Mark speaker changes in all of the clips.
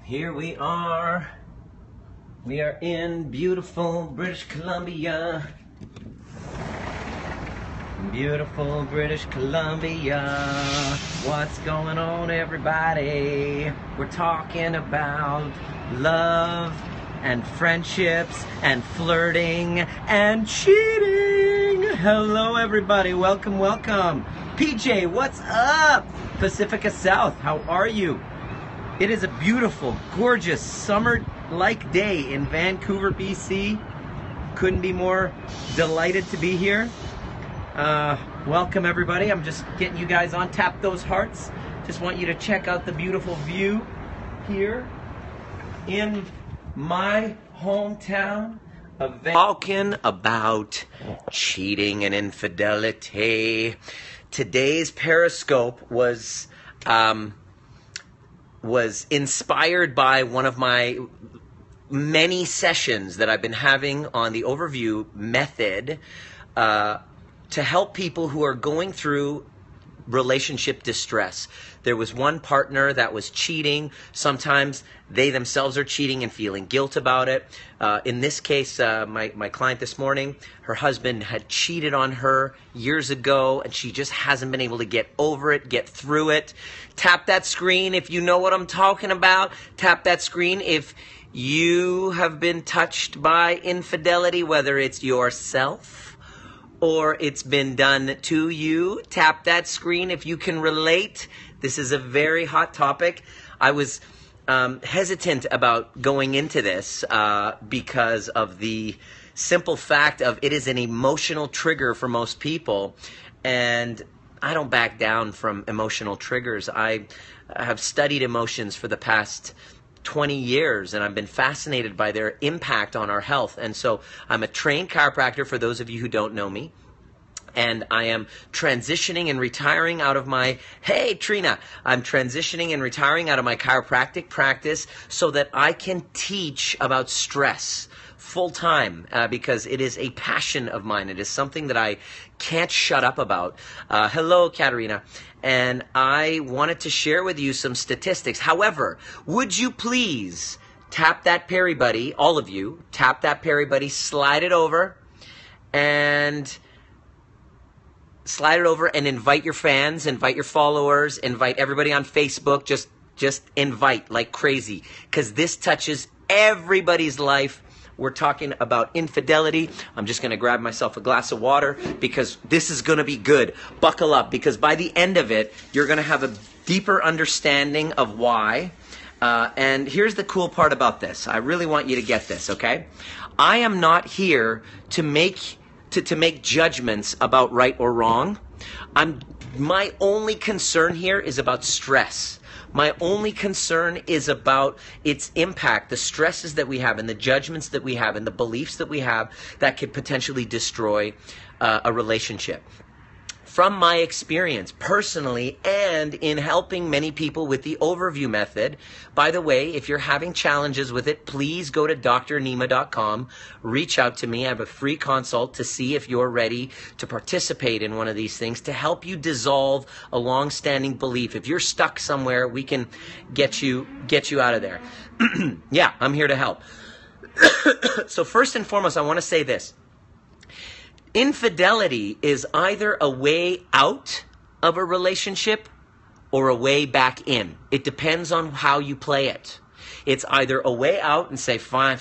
Speaker 1: Here we are. We are in beautiful British Columbia. Beautiful British Columbia. What's going on, everybody? We're talking about love and friendships and flirting and cheating. Hello, everybody. Welcome, welcome. PJ, what's up? Pacifica South, how are you? It is a beautiful, gorgeous, summer-like day in Vancouver, BC. Couldn't be more delighted to be here. Welcome, everybody. I'm just getting you guys on. Tap those hearts. Just want you to check out the beautiful view here in my hometown of Vancouver. Talking about cheating and infidelity. Today's Periscope was inspired by one of my many sessions that I've been having on the overview method to help people who are going through relationship distress. There was one partner that was cheating. Sometimes they themselves are cheating and feeling guilt about it. In this case, my client this morning, her husband had cheated on her years ago, and she just hasn't been able to get over it, get through it. Tap that screen if you know what I'm talking about. Tap that screen if you have been touched by infidelity, whether it's yourself or it's been done to you. Tap that screen if you can relate. This is a very hot topic. I was hesitant about going into this because of the simple fact of it is an emotional trigger for most people, and I don't back down from emotional triggers. I have studied emotions for the past 20 years, and I've been fascinated by their impact on our health. And so I'm a trained chiropractor, for those of you who don't know me. And I am transitioning and retiring out of my, hey Trina, I'm transitioning and retiring out of my chiropractic practice so that I can teach about stress full time because it is a passion of mine. It is something that I can't shut up about. Hello, Katerina. And I wanted to share with you some statistics. However, would you please tap that Perry Buddy, all of you, tap that Perry Buddy, slide it over and invite your fans, invite your followers, invite everybody on Facebook. Just invite like crazy, because this touches everybody's life. We're talking about infidelity. I'm just going to grab myself a glass of water because this is going to be good. Buckle up, because by the end of it, you're going to have a deeper understanding of why. And here's the cool part about this. I really want you to get this, okay? I am not here to make judgments about right or wrong. My only concern here is about stress. My only concern is about its impact, the stresses that we have and the judgments that we have and the beliefs that we have that could potentially destroy a relationship. From my experience personally and in helping many people with the overview method, by the way, if you're having challenges with it, please go to Dr.Nima.com, reach out to me. I have a free consult to see if you're ready to participate in one of these things to help you dissolve a long-standing belief. If you're stuck somewhere, we can get you out of there. Yeah, I'm here to help. So first and foremost, I want to say this. Infidelity is either a way out of a relationship or a way back in. It depends on how you play it. It's either a way out and say, fine,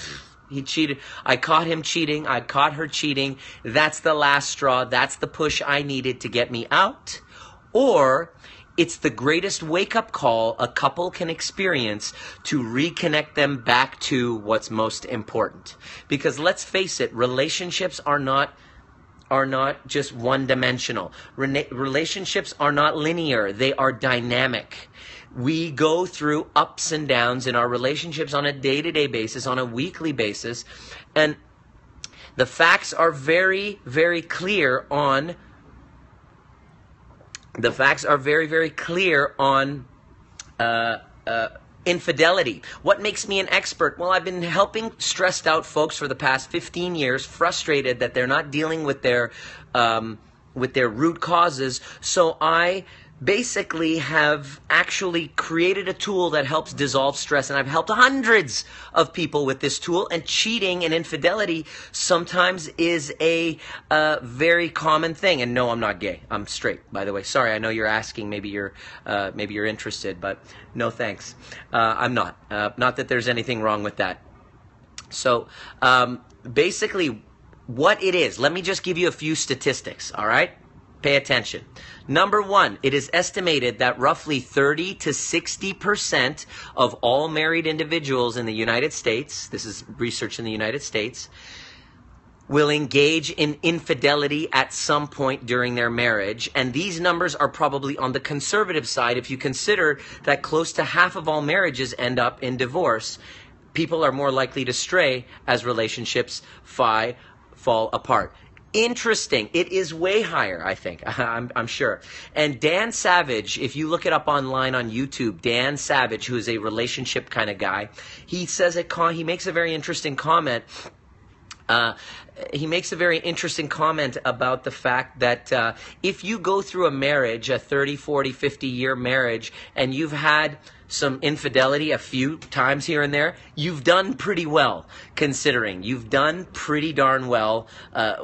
Speaker 1: he cheated. I caught him cheating. I caught her cheating. That's the last straw. That's the push I needed to get me out. Or it's the greatest wake-up call a couple can experience to reconnect them back to what's most important. Because let's face it, relationships are not just one-dimensional. Relationships are not linear. They are dynamic. We go through ups and downs in our relationships on a day-to-day basis, on a weekly basis. And the facts are very, very clear on infidelity. What makes me an expert? Well, I've been helping stressed out folks for the past 15 years, frustrated that they're not dealing with their root causes. So I basically have actually created a tool that helps dissolve stress. And I've helped hundreds of people with this tool. And cheating and infidelity sometimes is a very common thing. And no, I'm not gay. I'm straight, by the way. Sorry, I know you're asking. Maybe you're interested, but no thanks. I'm not. Not that there's anything wrong with that. So basically what it is, let me just give you a few statistics, all right? Pay attention. Number one, it is estimated that roughly 30 to 60% of all married individuals in the United States, this is research in the United States, will engage in infidelity at some point during their marriage. And these numbers are probably on the conservative side if you consider that close to half of all marriages end up in divorce. People are more likely to stray as relationships fall apart. Interesting. It is way higher, I think. I'm sure. And Dan Savage, if you look it up online on YouTube, Dan Savage, who is a relationship kind of guy, he makes a very interesting comment. He makes a very interesting comment about the fact that if you go through a marriage, a 30, 40, 50-year marriage, and you've had some infidelity a few times here and there, you've done pretty well, considering. You've done pretty darn well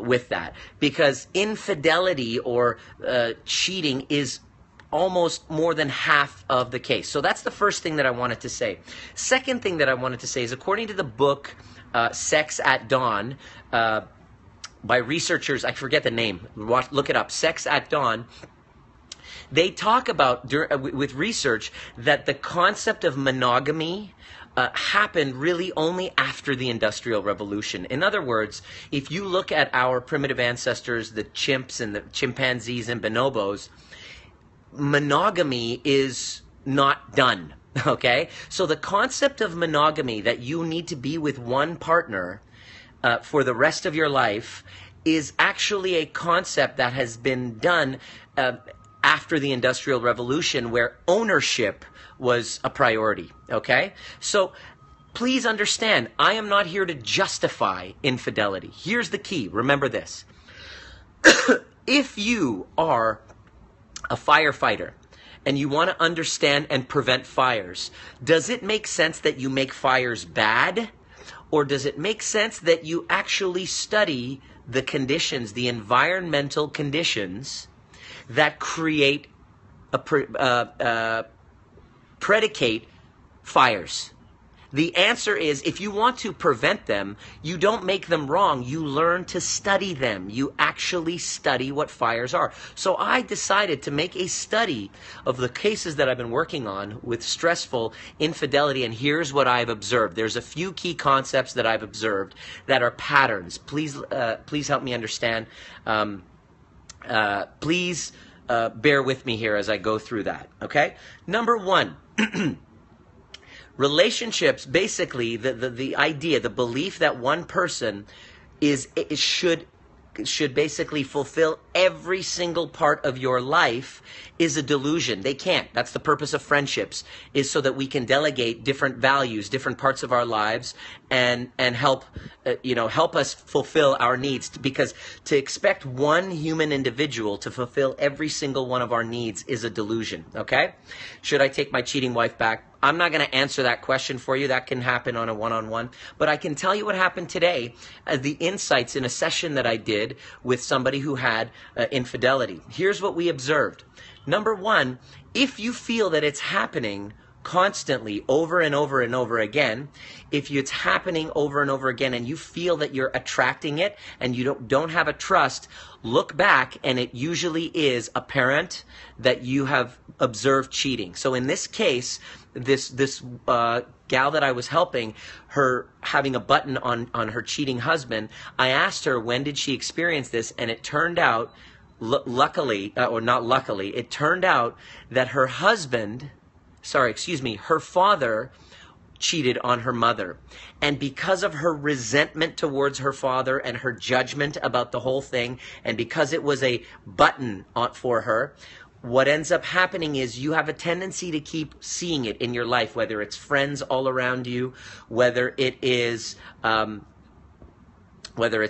Speaker 1: with that. Because infidelity or cheating is almost more than half of the case. So that's the first thing that I wanted to say. Second thing that I wanted to say is, according to the book Sex at Dawn, by researchers, I forget the name, look it up, Sex at Dawn, they talk about, with research, that the concept of monogamy happened really only after the Industrial Revolution. In other words, if you look at our primitive ancestors, the chimps and the chimpanzees and bonobos, monogamy is not done, okay? So the concept of monogamy, that you need to be with one partner for the rest of your life, is actually a concept that has been done after the Industrial Revolution, where ownership was a priority, okay? So please understand, I am not here to justify infidelity. Here's the key. Remember this. If you are a firefighter and you want to understand and prevent fires, does it make sense that you make fires bad? Or does it make sense that you actually study the conditions, the environmental conditions that predicate fires? The answer is, if you want to prevent them, you don't make them wrong. You learn to study them. You actually study what fires are. So I decided to make a study of the cases that I've been working on with stressful infidelity, and here's what I've observed. There's a few key concepts that I've observed that are patterns. Please help me understand. Please bear with me here as I go through that, okay? Number one, relationships, basically, the idea, the belief that one person should basically fulfill every single part of your life is a delusion. They can't. That's the purpose of friendships, is so that we can delegate different values, different parts of our lives, and help help us fulfill our needs. Because to expect one human individual to fulfill every single one of our needs is a delusion. Okay? Should I take my cheating wife back? I'm not going to answer that question for you. That can happen on a one-on-one. But I can tell you what happened today, the insights in a session that I did with somebody who had infidelity. Here's what we observed. Number one, if you feel that it's happening constantly, over and over and over again, if it's happening over and over again and you feel that you're attracting it and you don't have a trust, look back, and it usually is a parent that you have observed cheating. So in this case, this gal that I was helping, her having a button on her cheating husband, I asked her, when did she experience this? And it turned out, luckily, or not luckily, it turned out that her father cheated on her mother. And because of her resentment towards her father and her judgment about the whole thing, and because it was a button for her, what ends up happening is you have a tendency to keep seeing it in your life, whether it's friends all around you, whether it's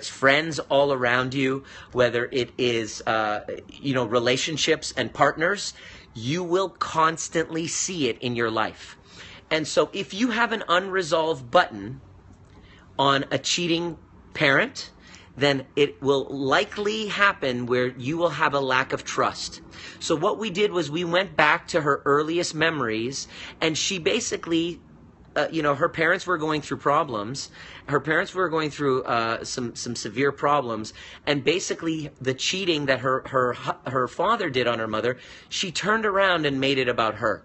Speaker 1: friends all around you, whether it is, relationships and partners. you will constantly see it in your life. And so if you have an unresolved button on a cheating parent, then it will likely happen where you will have a lack of trust. So what we did was we went back to her earliest memories, and she basically, her parents were going through problems. Her parents were going through some severe problems, and basically the cheating that her father did on her mother, she turned around and made it about her.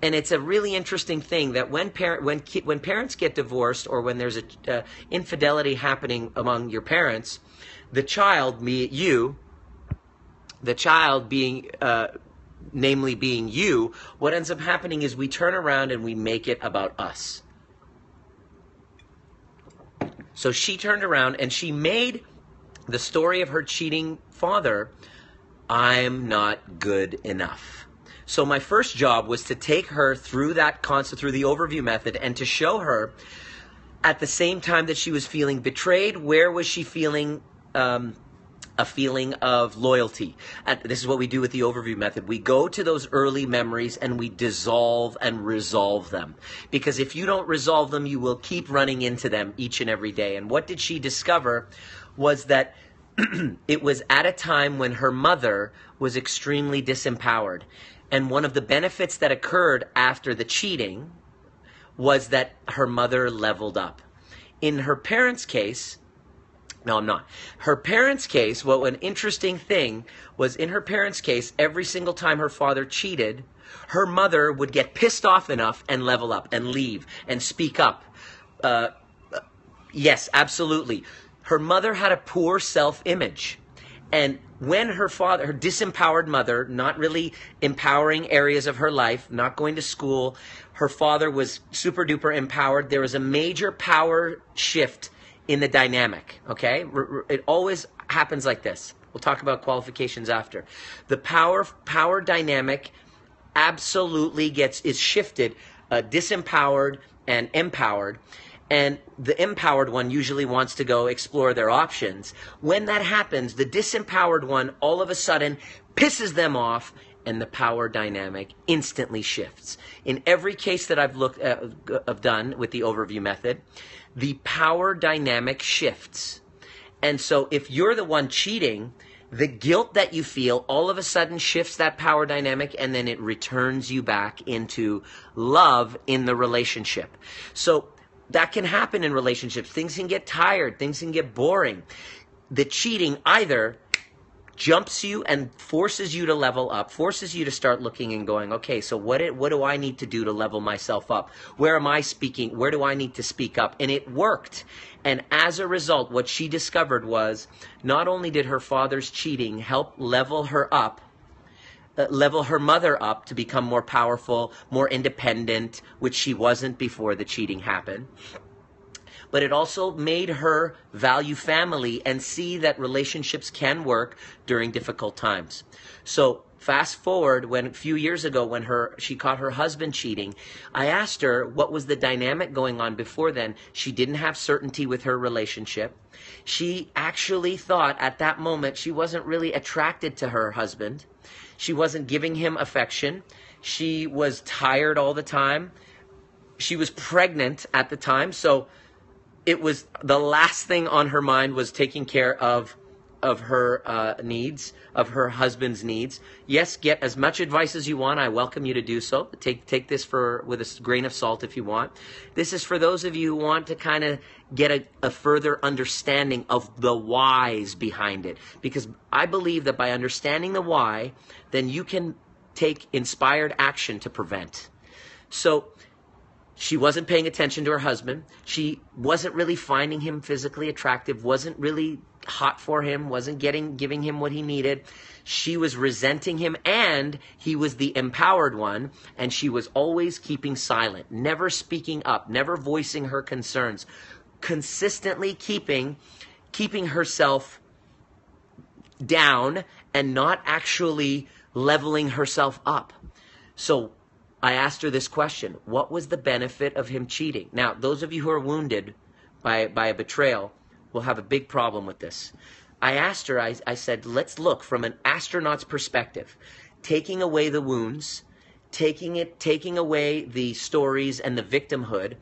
Speaker 1: And it's a really interesting thing that when parents get divorced, or when there's a infidelity happening among your parents, the child, being namely being you, what ends up happening is we turn around and we make it about us. So she turned around and she made the story of her cheating father, I'm not good enough. So my first job was to take her through that concept, through the overview method, and to show her at the same time that she was feeling betrayed, where was she feeling a feeling of loyalty. This is what we do with the overview method. We go to those early memories and we dissolve and resolve them. Because if you don't resolve them, you will keep running into them each and every day. And what did she discover was that it was at a time when her mother was extremely disempowered. And one of the benefits that occurred after the cheating was that her mother leveled up. In her parents' case, no, I'm not. Her parents' case, an interesting thing was, in her parents' case, every single time her father cheated, her mother would get pissed off enough and level up and leave and speak up. Yes, absolutely. Her mother had a poor self-image. And when her disempowered mother, not really empowering areas of her life, not going to school, her father was super duper empowered, there was a major power shift in the dynamic, okay? It always happens like this. We'll talk about qualifications after. The power dynamic absolutely is shifted, disempowered and empowered. And the empowered one usually wants to go explore their options. When that happens, the disempowered one all of a sudden pisses them off, and the power dynamic instantly shifts. In every case that I've done with the overview method, the power dynamic shifts. And so if you're the one cheating, the guilt that you feel all of a sudden shifts that power dynamic, and then it returns you back into love in the relationship. So that can happen in relationships. Things can get tired. Things can get boring. The cheating either jumps you and forces you to level up, forces you to start looking and going, okay, so what do I need to do to level myself up? Where am I speaking? Where do I need to speak up? And it worked. And as a result, what she discovered was, not only did her father's cheating help level her mother up to become more powerful, more independent, which she wasn't before the cheating happened, but it also made her value family and see that relationships can work during difficult times. So fast forward, a few years ago when she caught her husband cheating, I asked her what was the dynamic going on before then. She didn't have certainty with her relationship. She actually thought at that moment she wasn't really attracted to her husband. She wasn't giving him affection. She was tired all the time. She was pregnant at the time, so it was the last thing on her mind was taking care of her needs, of her husband's needs. Yes, get as much advice as you want. I welcome you to do so. Take this with a grain of salt if you want. This is for those of you who want to kind of get a further understanding of the whys behind it. Because I believe that by understanding the why, then you can take inspired action to prevent. So she wasn't paying attention to her husband. She wasn't really finding him physically attractive, wasn't really hot for him, wasn't giving him what he needed. She was resenting him, and he was the empowered one, and she was always keeping silent, never speaking up, never voicing her concerns, consistently keeping herself down and not actually leveling herself up. So I asked her this question: what was the benefit of him cheating? Now, those of you who are wounded by a betrayal will have a big problem with this. I asked her, I said, let's look from an astronaut's perspective. taking away the wounds, taking away the stories and the victimhood,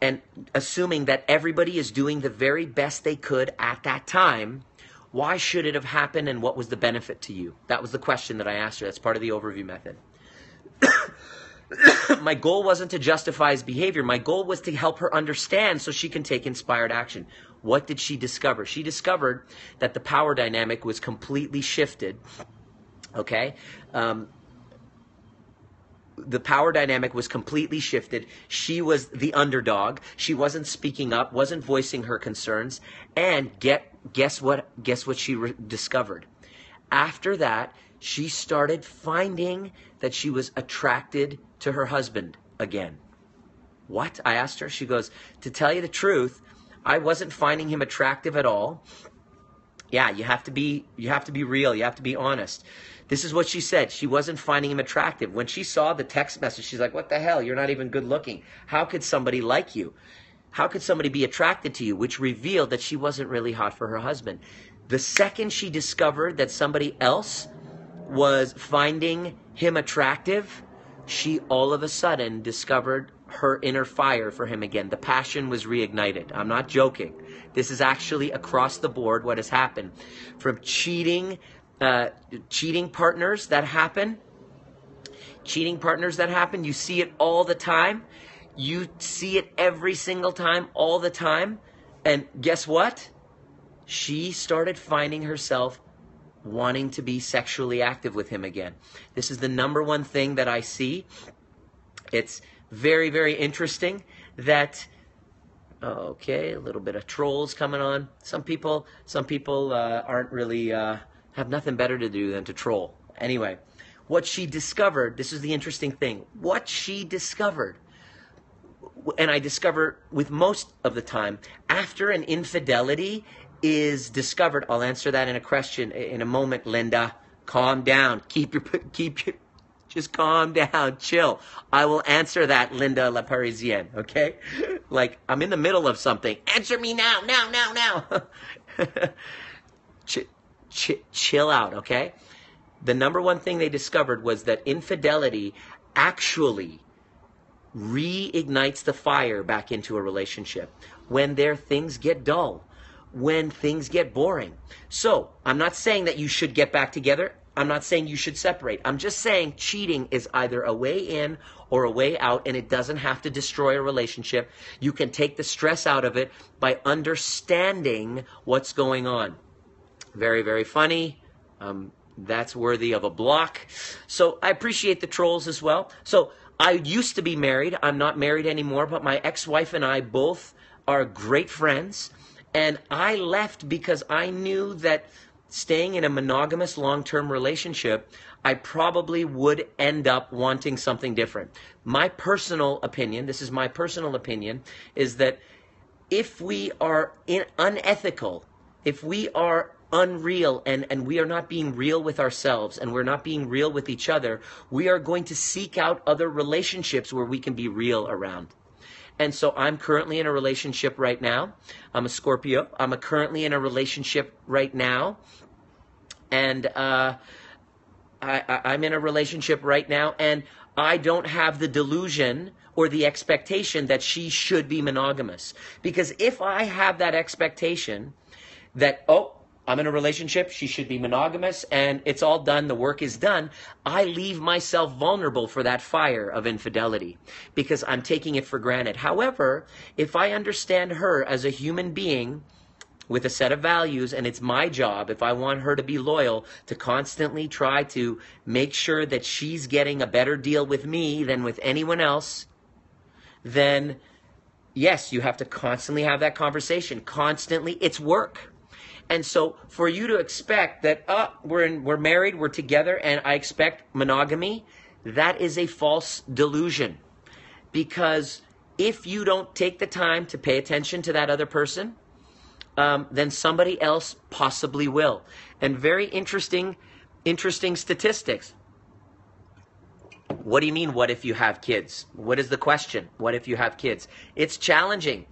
Speaker 1: and assuming that everybody is doing the very best they could at that time. Why should it have happened, and what was the benefit to you? That was the question that I asked her. That's part of the overview method. My goal wasn't to justify his behavior. My goal was to help her understand so she can take inspired action. What did she discover? She discovered that the power dynamic was completely shifted. Okay? The power dynamic was completely shifted. She was the underdog. She wasn't speaking up, wasn't voicing her concerns. And guess what she discovered? After that, she started finding that she was attracted to her husband again. What? I asked her. She goes, to tell you the truth, I wasn't finding him attractive at all. Yeah, you have to be real. You have to be honest. This is what she said. She wasn't finding him attractive. When she saw the text message, she's like, what the hell? You're not even good looking. How could somebody like you? How could somebody be attracted to you? Which revealed that she wasn't really hot for her husband. The second she discovered that somebody else was finding him attractive, she all of a sudden discovered her inner fire for him again. The passion was reignited. I'm not joking. This is actually across the board what has happened. From cheating partners that happen, you see it all the time. You see it every single time, all the time. And guess what? She started finding herself wanting to be sexually active with him again. This is the number one thing that I see. It's very, very interesting that, okay, a little bit of trolls coming on. Some people aren't really, have nothing better to do than to troll. Anyway, what she discovered, this is the interesting thing. What she discovered, and I discover with most of the time, after an infidelity is discovered, I'll answer that in a question in a moment, Linda. Calm down. Just calm down. Chill. I will answer that, Linda La Parisienne, okay? Like, I'm in the middle of something. Answer me now. Chill out, okay? The number one thing they discovered was that infidelity actually reignites the fire back into a relationship when things get dull, when things get boring. So, I'm not saying that you should get back together. I'm not saying you should separate. I'm just saying cheating is either a way in or a way out, and it doesn't have to destroy a relationship. You can take the stress out of it by understanding what's going on. Very, very funny. That's worthy of a block. So I appreciate the trolls as well. So I used to be married. I'm not married anymore, but my ex-wife and I both are great friends. And I left because I knew that staying in a monogamous long-term relationship, I probably would end up wanting something different. My personal opinion, this is my personal opinion, is that if we are unethical, if we are unreal and we are not being real with ourselves and we're not being real with each other, we are going to seek out other relationships where we can be real around. And so I'm currently in a relationship right now. I'm a Scorpio. I'm currently in a relationship right now. And I'm in a relationship right now, and I don't have the delusion or the expectation that she should be monogamous. Because if I have that expectation that, oh, I'm in a relationship, she should be monogamous, and it's all done, the work is done, I leave myself vulnerable for that fire of infidelity because I'm taking it for granted. However, if I understand her as a human being with a set of values, and it's my job, if I want her to be loyal, to constantly try to make sure that she's getting a better deal with me than with anyone else, then yes, you have to constantly have that conversation. Constantly, it's work. And so for you to expect that, we're married, we're together, and I expect monogamy, that is a false delusion. Because if you don't take the time to pay attention to that other person, then somebody else possibly will. And very interesting statistics. What do you mean, what if you have kids? What is the question? What if you have kids? It's challenging.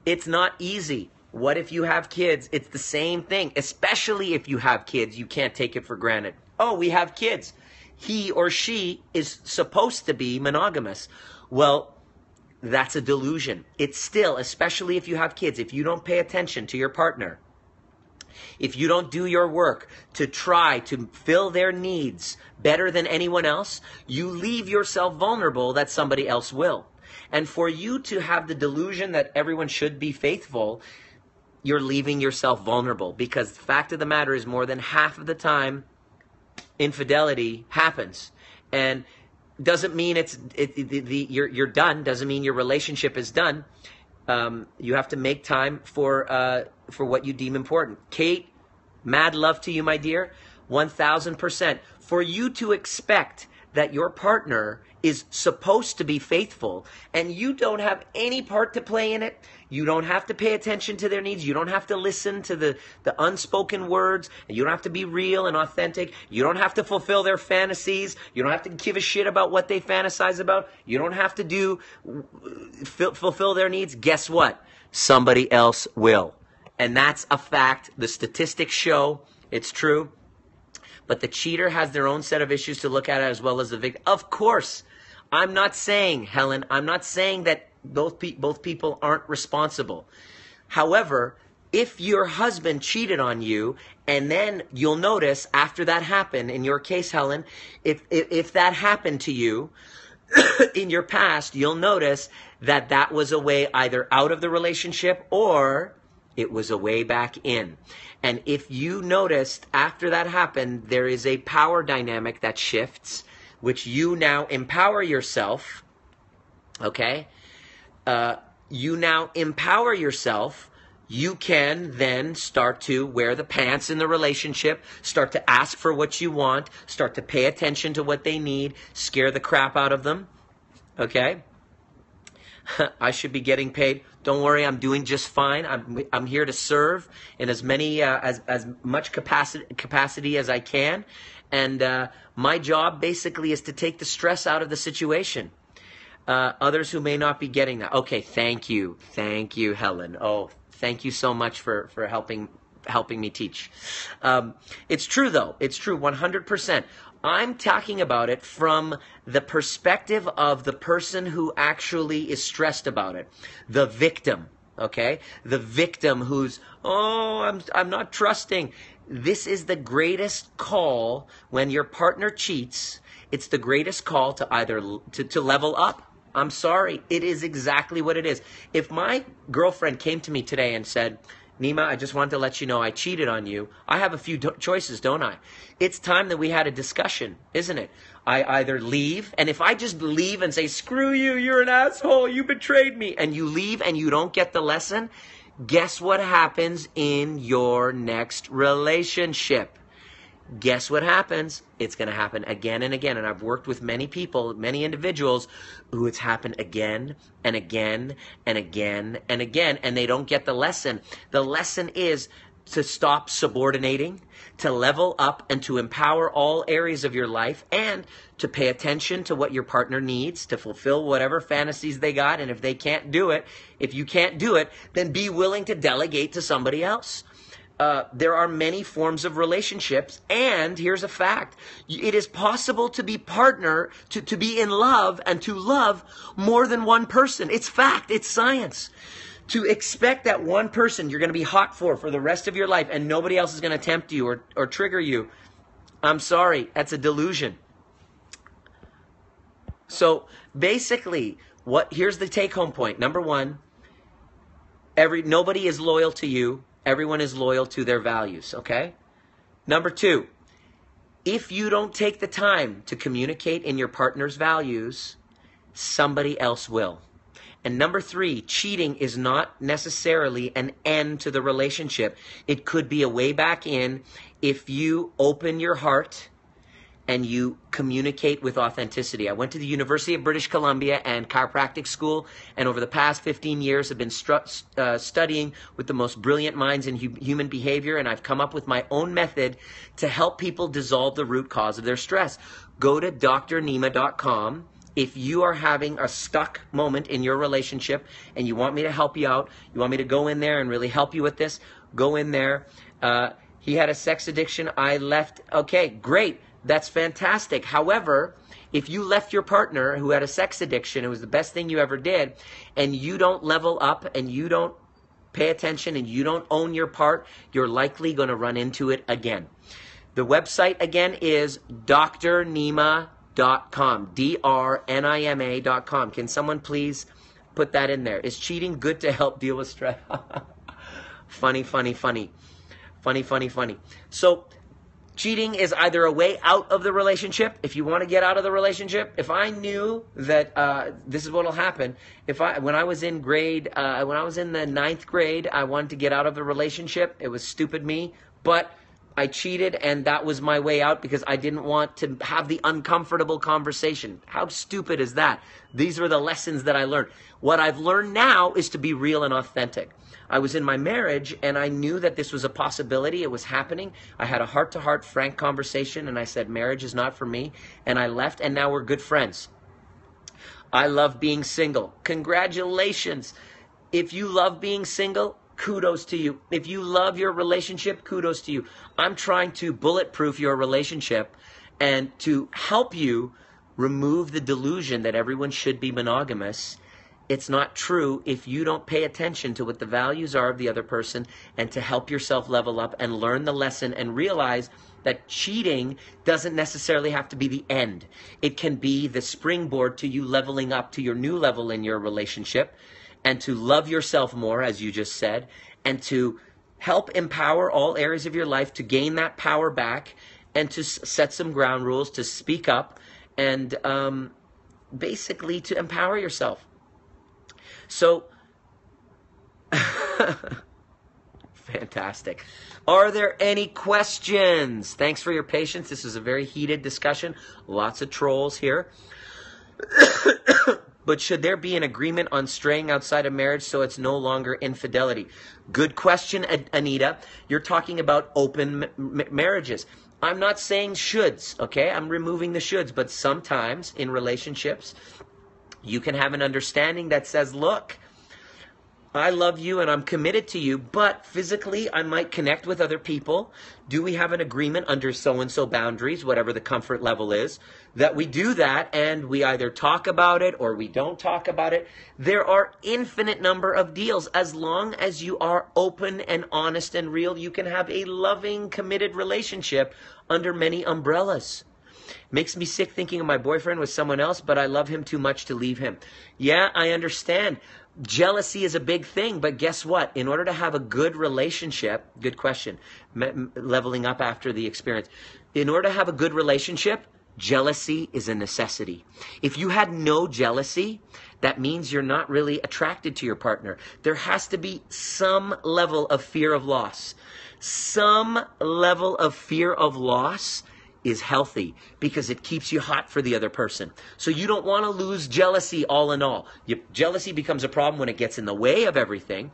Speaker 1: It's not easy. What if you have kids? It's the same thing. Especially if you have kids, you can't take it for granted. Oh, we have kids. he or she is supposed to be monogamous. Well, that's a delusion. It's still, especially if you have kids, if you don't pay attention to your partner, if you don't do your work to try to fill their needs better than anyone else, you leave yourself vulnerable that somebody else will. And for you to have the delusion that everyone should be faithful, you're leaving yourself vulnerable, because the fact of the matter is more than half of the time infidelity happens. And doesn't mean you're done, doesn't mean your relationship is done. You have to make time for what you deem important. Kate, mad love to you, my dear. 1000%. For you to expect that your partner is supposed to be faithful and you don't have any part to play in it, you don't have to pay attention to their needs, you don't have to listen to the unspoken words, and you don't have to be real and authentic, you don't have to fulfill their fantasies, you don't have to give a shit about what they fantasize about, you don't have to fulfill their needs. Guess what? Somebody else will. And that's a fact. The statistics show it's true. But the cheater has their own set of issues to look at, as well as the victim. Of course, I'm not saying, Helen, I'm not saying that both people aren't responsible. However, if your husband cheated on you, and then you'll notice after that happened, in your case, Helen, if that happened to you in your past, you'll notice that that was a way either out of the relationship or it was a way back in. And if you noticed after that happened, there is a power dynamic that shifts, which you now empower yourself, okay? You now empower yourself. You can then start to wear the pants in the relationship, start to ask for what you want, start to pay attention to what they need, scare the crap out of them, okay? I should be getting paid. Don't worry, I'm doing just fine. I'm here to serve in as much capacity as I can, and my job basically is to take the stress out of the situation. Others who may not be getting that. Okay, thank you, Helen. Oh, thank you so much for helping me teach. It's true though. It's true, 100%. I'm talking about it from the perspective of the person who actually is stressed about it. The victim, okay? The victim who's, I'm not trusting. This is the greatest call when your partner cheats. It's the greatest call to either to level up. I'm sorry. It is exactly what it is. If my girlfriend came to me today and said, Nima, I just wanted to let you know I cheated on you. I have a few choices, don't I? It's time that we had a discussion, isn't it? I either leave, and if I just leave and say, screw you, you're an asshole, you betrayed me, and you leave and you don't get the lesson, guess what happens in your next relationship? Guess what happens? It's going to happen again and again. And I've worked with many people, many individuals who it's happened again and again and again and again, and they don't get the lesson. The lesson is to stop subordinating, to level up, and to empower all areas of your life, and to pay attention to what your partner needs to fulfill whatever fantasies they got. And if they can't do it, if you can't do it, then be willing to delegate to somebody else. There are many forms of relationships, and here's a fact. It is possible to be to be in love and to love more than one person. It's fact. It's science. To expect that one person you're going to be hot for the rest of your life and nobody else is going to tempt you or trigger you, I'm sorry, that's a delusion. So basically, here's the take-home point. Number one, nobody is loyal to you. Everyone is loyal to their values, okay? Number two, if you don't take the time to communicate in your partner's values, somebody else will. And number three, cheating is not necessarily an end to the relationship. It could be a way back in if you open your heart and you communicate with authenticity. I went to the University of British Columbia and chiropractic school, and over the past 15 years have been studying with the most brilliant minds in human behavior, and I've come up with my own method to help people dissolve the root cause of their stress. Go to Dr.Nima.com. If you are having a stuck moment in your relationship and you want me to help you out, you want me to go in there and really help you with this, go in there. He had a sex addiction. I left. Okay, great. that's fantastic. However, if you left your partner who had a sex addiction, it was the best thing you ever did, and you don't level up and you don't pay attention and you don't own your part, you're likely going to run into it again. The website again is drnima.com, drnima.com. Can someone please put that in there? Is cheating good to help deal with stress? Funny. So cheating is either a way out of the relationship. If you want to get out of the relationship, if I knew that this is what will happen, when I was in the ninth grade, I wanted to get out of the relationship. It was stupid me, but I cheated, and that was my way out because I didn't want to have the uncomfortable conversation. How stupid is that? These were the lessons that I learned. What I've learned now is to be real and authentic. I was in my marriage, and I knew that this was a possibility. It was happening. I had a heart-to-heart, frank conversation, and I said, marriage is not for me, and I left, and now we're good friends. I love being single. Congratulations. If you love being single, kudos to you. If you love your relationship, kudos to you. I'm trying to bulletproof your relationship and to help you remove the delusion that everyone should be monogamous. It's not true if you don't pay attention to what the values are of the other person and to help yourself level up and learn the lesson and realize that cheating doesn't necessarily have to be the end. It can be the springboard to you leveling up to your new level in your relationship and to love yourself more, as you just said, and to help empower all areas of your life to gain that power back and to set some ground rules, to speak up, and basically to empower yourself. So, fantastic. Are there any questions? Thanks for your patience. This is a very heated discussion. Lots of trolls here. But should there be an agreement on straying outside of marriage so it's no longer infidelity? Good question, Anita. You're talking about open marriages. I'm not saying shoulds, okay? I'm removing the shoulds. But sometimes in relationships, you can have an understanding that says, look, I love you and I'm committed to you, but physically I might connect with other people. Do we have an agreement under so-and-so boundaries, whatever the comfort level is, that we do that and we either talk about it or we don't talk about it? There are infinite number of deals. As long as you are open and honest and real, you can have a loving, committed relationship under many umbrellas. Makes me sick thinking of my boyfriend with someone else, but I love him too much to leave him. Yeah, I understand. Jealousy is a big thing, but guess what? In order to have a good relationship, good question, leveling up after the experience. In order to have a good relationship, jealousy is a necessity. If you had no jealousy, that means you're not really attracted to your partner. There has to be some level of fear of loss. Some level of fear of loss is healthy because it keeps you hot for the other person. So you don't want to lose jealousy all in all. Jealousy becomes a problem when it gets in the way of everything.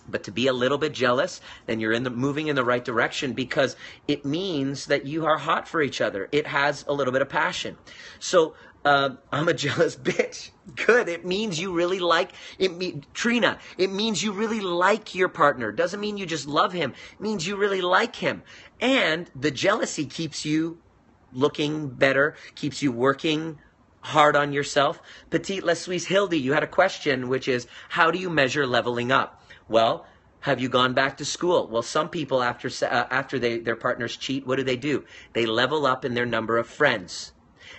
Speaker 1: But to be a little bit jealous, then you're moving in the right direction because it means that you are hot for each other. It has a little bit of passion. So I'm a jealous bitch. Good. It means you really like it. Trina, it means you really like your partner. Doesn't mean you just love him. It means you really like him. And the jealousy keeps you looking better, keeps you working hard on yourself. Petite La Suisse Hildy, you had a question, which is, how do you measure leveling up? Well, have you gone back to school? Well, some people, after their partners cheat, what do? They level up in their number of friends.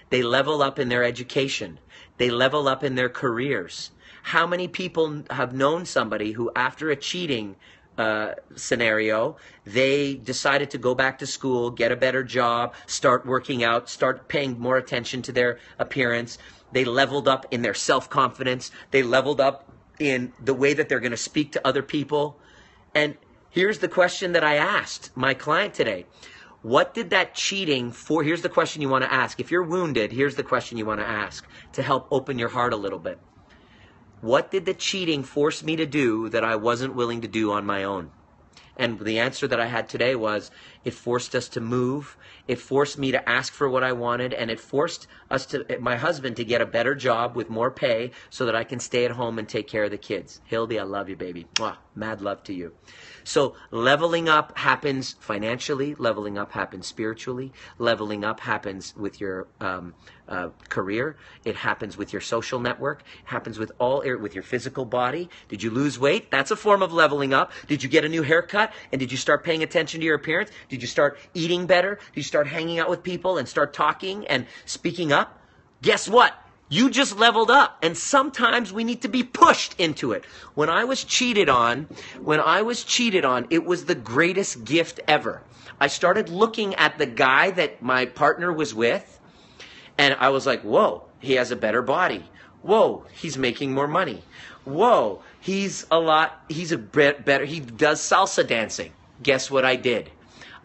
Speaker 1: They level up in their education. They level up in their careers. How many people have known somebody who, after a cheating scenario, they decided to go back to school, get a better job, start working out, start paying more attention to their appearance. They leveled up in their self-confidence. They leveled up in the way that they're going to speak to other people. And here's the question that I asked my client today. What did that cheating for? Here's the question you want to ask. If you're wounded, here's the question you want to ask to help open your heart a little bit. What did the cheating force me to do that I wasn't willing to do on my own? And the answer that I had today was, It forced us to move. It forced me to ask for what I wanted, and it forced my husband to get a better job with more pay so that I can stay at home and take care of the kids. Hildy, I love you, baby. Mwah, mad love to you. So leveling up happens financially. Leveling up happens spiritually. Leveling up happens with your career. It happens with your social network. It happens with with your physical body. Did you lose weight? That's a form of leveling up. Did you get a new haircut? And did you start paying attention to your appearance? Did you start eating better? Did you start hanging out with people and start talking and speaking up? Guess what? You just leveled up, and sometimes we need to be pushed into it. When I was cheated on, it was the greatest gift ever. I started looking at the guy that my partner was with, and I was like, whoa, he has a better body. Whoa, he's making more money. Whoa, he does salsa dancing. Guess what I did?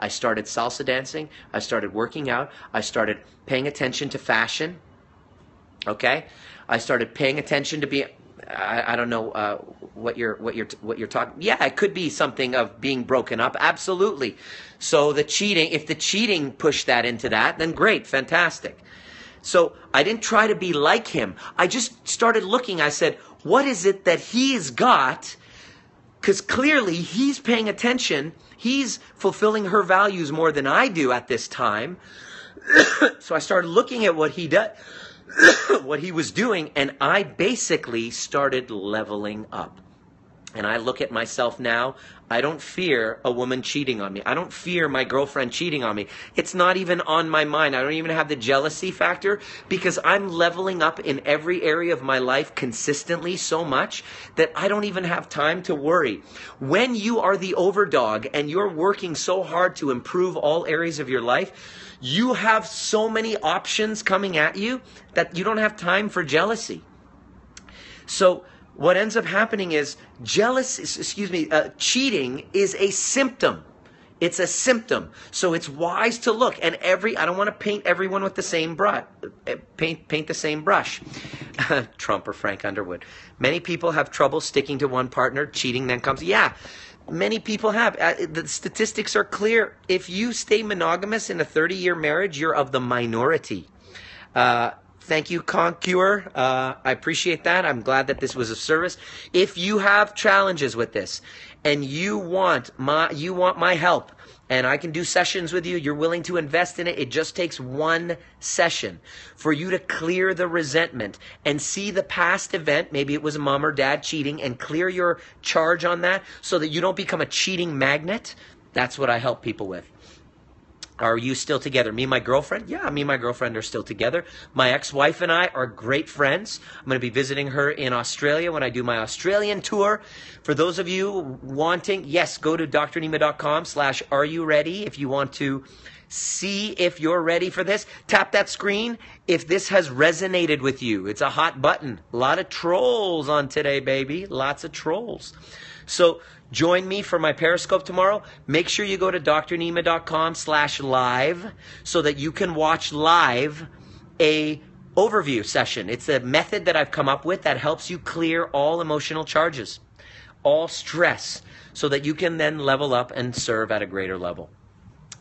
Speaker 1: I started salsa dancing. I started working out. I started paying attention to fashion. Okay, I started paying attention to I don't know what you're talking. Yeah, it could be something of being broken up. Absolutely. So if the cheating pushed that into that, then great, fantastic. So I didn't try to be like him. I just started looking. I said, what is it that he's got? Because clearly he's paying attention. He's fulfilling her values more than I do at this time. So I started looking at what he does. What he was doing, and I basically started leveling up. And I look at myself now, I don't fear a woman cheating on me. I don't fear my girlfriend cheating on me. It's not even on my mind. I don't even have the jealousy factor because I'm leveling up in every area of my life consistently so much that I don't even have time to worry. When you are the overdog and you're working so hard to improve all areas of your life, you have so many options coming at you that you don't have time for jealousy. So what ends up happening is cheating is a symptom. It's a symptom. So it's wise to look. And I don't want to paint everyone with the same brush. Paint the same brush. Trump or Frank Underwood. Many people have trouble sticking to one partner. Cheating then comes. Yeah. Many people have. The statistics are clear. If you stay monogamous in a 30-year marriage, you're of the minority. Thank you, Conqueror. I appreciate that. I'm glad that this was of service. If you have challenges with this and you want my help, and I can do sessions with you, you're willing to invest in it, it just takes one session for you to clear the resentment and see the past event, maybe it was mom or dad cheating, and clear your charge on that so that you don't become a cheating magnet. That's what I help people with. Are you still together? Me and my girlfriend? Yeah, me and my girlfriend are still together. My ex-wife and I are great friends. I'm going to be visiting her in Australia when I do my Australian tour. For those of you wanting, yes, go to drnima.com/areyouready if you want to see if you're ready for this. Tap that screen if this has resonated with you. It's a hot button. A lot of trolls on today, baby. Lots of trolls. So join me for my Periscope tomorrow. Make sure you go to drnima.com/live so that you can watch live a overview session. It's a method that I've come up with that helps you clear all emotional charges, all stress, so that you can then level up and serve at a greater level.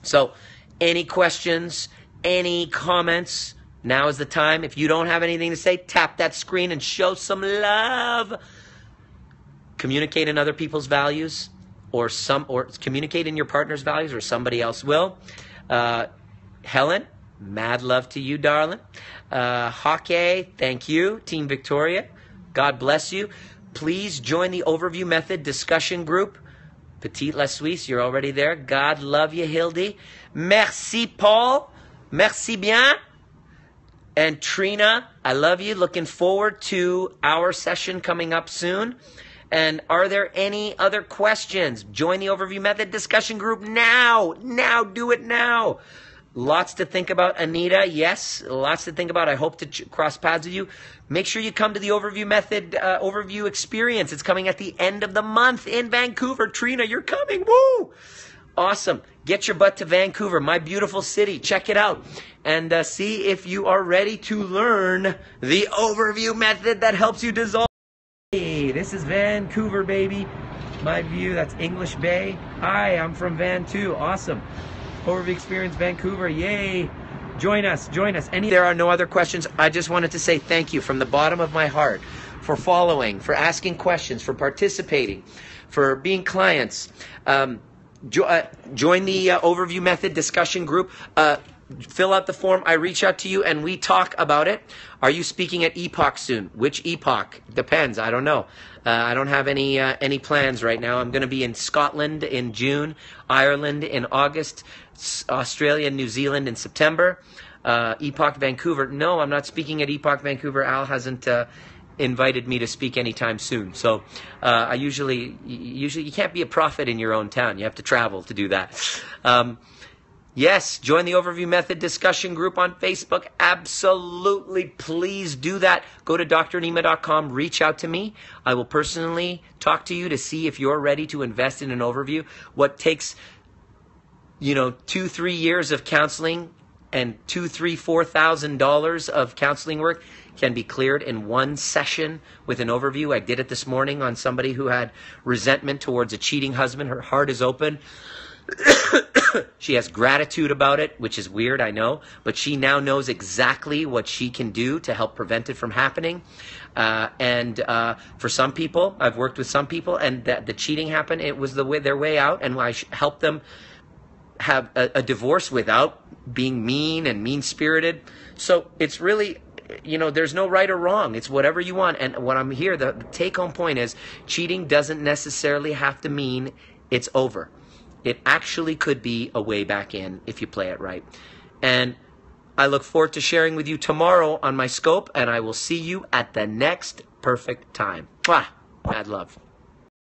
Speaker 1: So any questions, any comments? Now is the time. If you don't have anything to say, tap that screen and show some love. Communicate in other people's values, or communicate in your partner's values, or somebody else will. Helen, mad love to you, darling. Hockey, thank you. Team Victoria, God bless you. Please join the Overview Method discussion group. Petite La Suisse, you're already there. God love you, Hildy. Merci, Paul. Merci bien. And Trina, I love you. Looking forward to our session coming up soon. And are there any other questions? Join the Overview Method discussion group now. Now, do it now. Lots to think about, Anita. Yes, lots to think about. I hope to cross paths with you. Make sure you come to the Overview Method Overview Experience. It's coming at the end of the month in Vancouver. Trina, you're coming. Woo! Awesome. Get your butt to Vancouver, my beautiful city. Check it out. And see if you are ready to learn the Overview Method that helps you dissolve. Hey, this is Vancouver, baby. My view, that's English Bay. Hi, I'm from Van too. Awesome. Overview Experience Vancouver, yay! Join us, join us. There are no other questions. I just wanted to say thank you from the bottom of my heart for following, for asking questions, for participating, for being clients. Join the Overview Method discussion group. Fill out the form. I reach out to you and we talk about it. Are you speaking at Epoch soon? Which Epoch? Depends. I don't know. I don't have any plans right now. I'm going to be in Scotland in June, Ireland in August, Australia and New Zealand in September. Epoch Vancouver. No, I'm not speaking at Epoch Vancouver. Al hasn't invited me to speak anytime soon. So I usually you can't be a prophet in your own town. You have to travel to do that. Yes, join the Overview Method discussion group on Facebook. Absolutely, please do that. Go to drnima.com, reach out to me. I will personally talk to you to see if you're ready to invest in an overview. What takes, 2-3 years of counseling and $4,000 of counseling work can be cleared in one session with an overview. I did it this morning on somebody who had resentment towards a cheating husband. Her heart is open. She has gratitude about it, which is weird, I know, but she now knows exactly what she can do to help prevent it from happening. For some people, I've worked with some people, and the cheating happened. It was their way out, and I helped them have a divorce without being mean and mean-spirited. So it's really, there's no right or wrong. It's whatever you want. And what I'm here, the take-home point is cheating doesn't necessarily have to mean it's over. It actually could be a way back in if you play it right. And I look forward to sharing with you tomorrow on my scope, and I will see you at the next perfect time. Mwah! Mad love.